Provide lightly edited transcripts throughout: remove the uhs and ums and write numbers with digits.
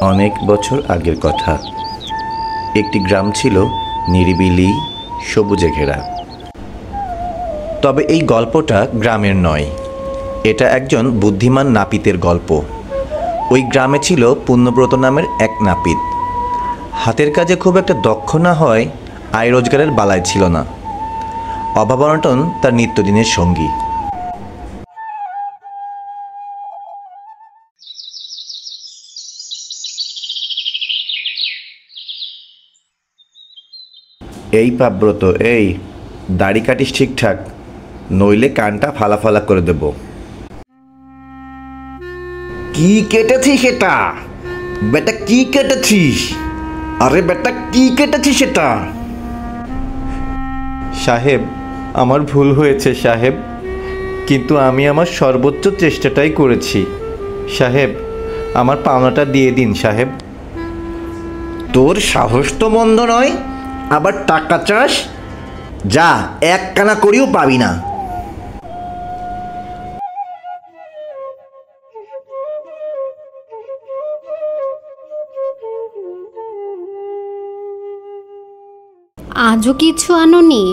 অনেক বছর আগের কথা। একটি গ্রাম ছিল নিরিবিলি, সবুজে ঘেরা। তবে এই গল্পটা গ্রামের নয়, এটা একজন বুদ্ধিমান নাপিতের গল্প। ওই গ্রামে ছিল পুণ্যব্রত নামের এক নাপিত। হাতের কাজে খুব একটা দক্ষ না হয় আয় রোজগারের বালাই ছিল না। অভাব অনটন তার নিত্যদিনের সঙ্গী। এই পাব্রত, এই দাড়ি কাটিস ঠিকঠাক, নইলে কানটা ফালা ফালা করে দেব। কি কেটেছিস এটা? বেটা কি কেটেছিস? আরে বেটা কি কেটেছিস এটা? সাহেব, আমার ভুল হয়েছে সাহেব, কিন্তু আমি আমার সর্বোচ্চ চেষ্টাটাই করেছি। সাহেব, আমার পাওনাটা দিয়ে দিন সাহেব। তোর সাহস তো মন্দ নয়, আবার টাকা চাস? যা, এক কানা করিও পাবি না। আজও কিছু আনোনি?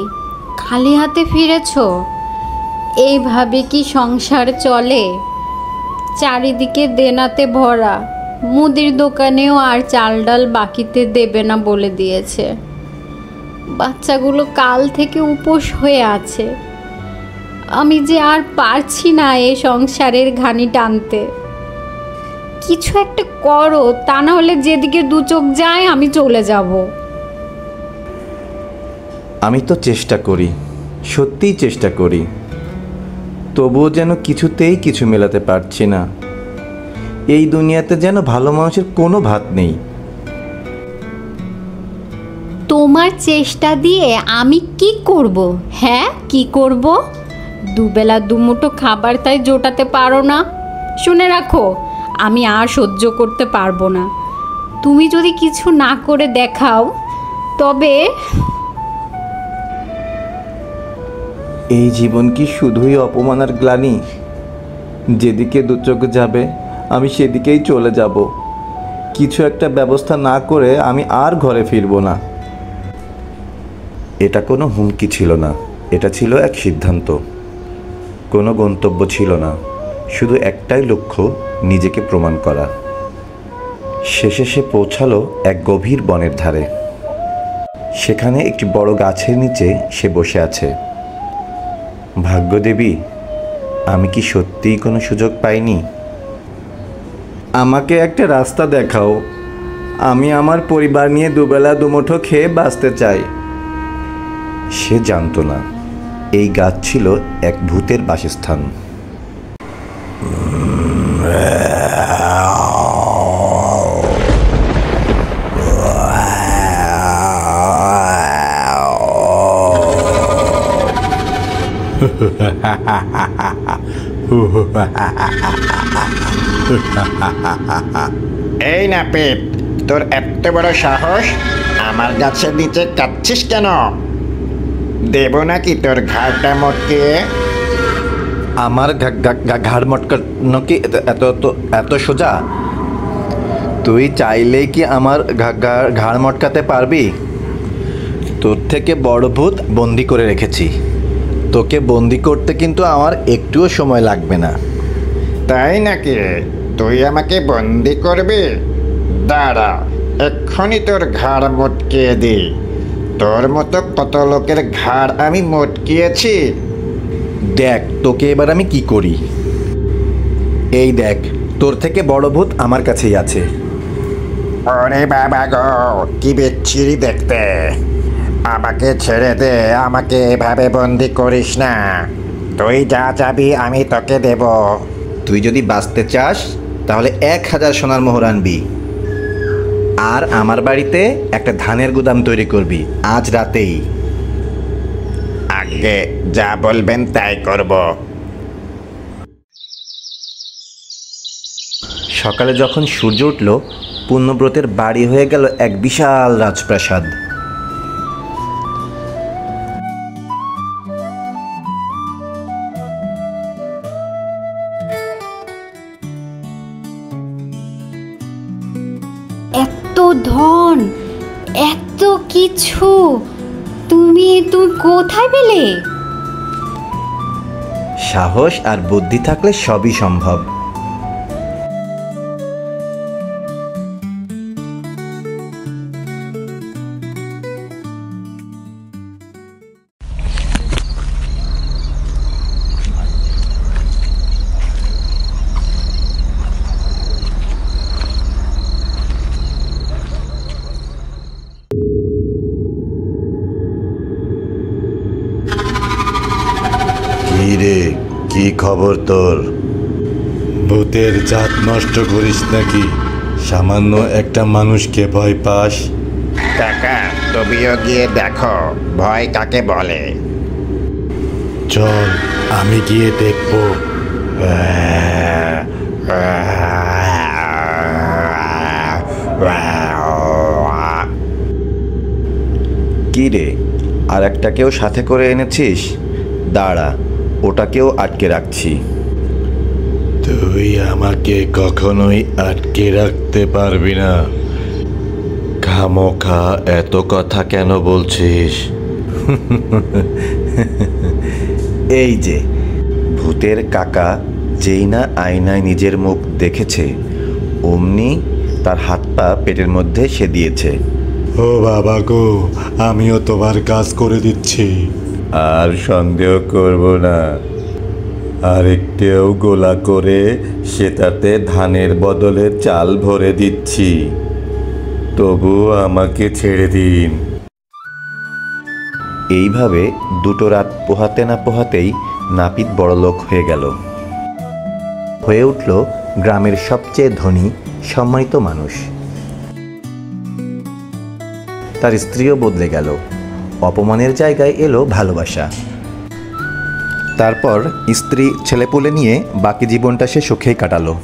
খালি হাতে ফিরেছ? এইভাবে কি সংসার চলে? চারিদিকে দেনাতে ভরা, মুদির দোকানেও আর চাল ডাল বাকিতে দেবে না বলে দিয়েছে। বাচ্চাগুলো কাল থেকে উপোস হয়ে আছে। আমি যে আর পারছি না এ সংসারের ঘানি টানতে। কিছু একটা করো, তা না হলে যেদিকে দু চোখ যায় আমি চলে যাব। আমি তো চেষ্টা করি, সত্যিই চেষ্টা করি, তবুও যেন কিছুতেই কিছু মেলাতে পারছি না। এই দুনিয়াতে যেন ভালো মানুষের কোনো ভাত নেই। তোমার চেষ্টা দিয়ে আমি কি করব? হ্যাঁ, কি করব? দুবেলা দুমুঠো খাবার তাই জোটাতে পারো না? শুনে রাখো, আমি আর সহ্য করতে পারবো না। তুমি যদি কিছু না করে দেখাও তবে। এই জীবন কি শুধুই অপমান আর গ্লানি? যেদিকে দু চোখ যাবে আমি সেদিকেই চলে যাব। কিছু একটা ব্যবস্থা না করে আমি আর ঘরে ফিরব না। এটা কোনো হুমকি ছিল না, এটা ছিল এক সিদ্ধান্ত। কোনো গন্তব্য ছিল না, শুধু একটাই লক্ষ্য, নিজেকে প্রমাণ করা। শেষে সে পৌঁছালো এক গভীর বনের ধারে। সেখানে একটি বড় গাছের নিচে সে বসে আছে। ভাগ্যদেবী, আমি কি সত্যিই কোনো সুযোগ পাইনি? আমাকে একটা রাস্তা দেখাও। আমি আমার পরিবার নিয়ে দুবেলা দুমুঠো খেয়ে বাঁচতে চাই। সে জানতো না এই গাছ ছিল এক ভূতের বাসস্থান। এই নাপিত, তোর এত বড় সাহস, আমার গাছের নিচে কাঁদছিস কেন? দেব নাকি তোর ঘাড়টা মটকে? আমার ঘাড় মটকানো কি এত এত এত সোজা? তুই চাইলেই কি আমার ঘাড় মটকাতে পারবি? তোর থেকে বড় ভূত বন্দি করে রেখেছি। তোকে বন্দি করতে কিন্তু আমার একটুও সময় লাগবে না। তাই নাকি? তুই আমাকে বন্দি করবি? দাঁড়া, এক্ষুনি তোর ঘাড় মটকিয়ে দি। তোর মতো কত লোকের ঘাড় আমি মটকিয়েছি। দেখ তোকে এবার আমি কি করি। এই দেখ, তোর থেকে বড় ভূত আমার কাছেই আছে। ওরে বাবা গো, কি বিচ্ছিরি দেখতে! আমাকে ছেড়ে দে, আমাকে এভাবে বন্দি করিস না। তুই যা চাবি আমি তোকে দেব। তুই যদি বাঁচতে চাস তাহলে 1000 সোনার মোহর আনবি, আর আমার বাড়িতে একটা ধানের গুদাম তৈরি করবি আজ রাতেই। আগে যা বলবেন তাই করব। সকালে যখন সূর্য উঠল, পুণ্যব্রতের বাড়ি হয়ে গেল এক বিশাল রাজপ্রাসাদ। ধন, এত কিছু তুমি কোথায় পেলে? সাহস আর বুদ্ধি থাকলে সবই সম্ভব। কি রে, কি খবর তোর? ভূতের জাত নষ্ট করিস নাকি? সামান্য একটা মানুষকে ভয় পাস? কাকা, তুমিও গিয়ে দেখো ভয় কাকে বলে। চল, আমি গিয়ে দেখব। কি রে, আর একটাকেও সাথে করে এনেছিস? দাঁড়া, ওটাকেও আটকে রাখছি। তুই আমাকে কখনোই আটকে রাখতে পারবি না। খামোখা এত কথা কেন বলছিস? এই যে ভূতের কাকা যেই না আয়নায় নিজের মুখ দেখেছে, অমনি তার হাত পা পেটের মধ্যে সে দিয়েছে। ও বাবা গো, আমিও তোমার কাজ করে দিচ্ছি। আর সন্দেহ করব না। আরেকটাও গোলা করে সেটাতে ধানের বদলে চাল ভরে দিচ্ছি। তবুও আমাকে ছেড়ে দিন। এইভাবে দুটো রাত পোহাতে না পোহাতেই নাপিত বড়লোক হয়ে গেল, হয়ে উঠল গ্রামের সবচেয়ে ধনী সম্মানিত মানুষ। তার স্ত্রীও বদলে গেল, অপমানের জায়গায় এলো ভালোবাসা। তারপর স্ত্রী ছেলেপুলে নিয়ে বাকি জীবনটা সে সুখেই কাটালো।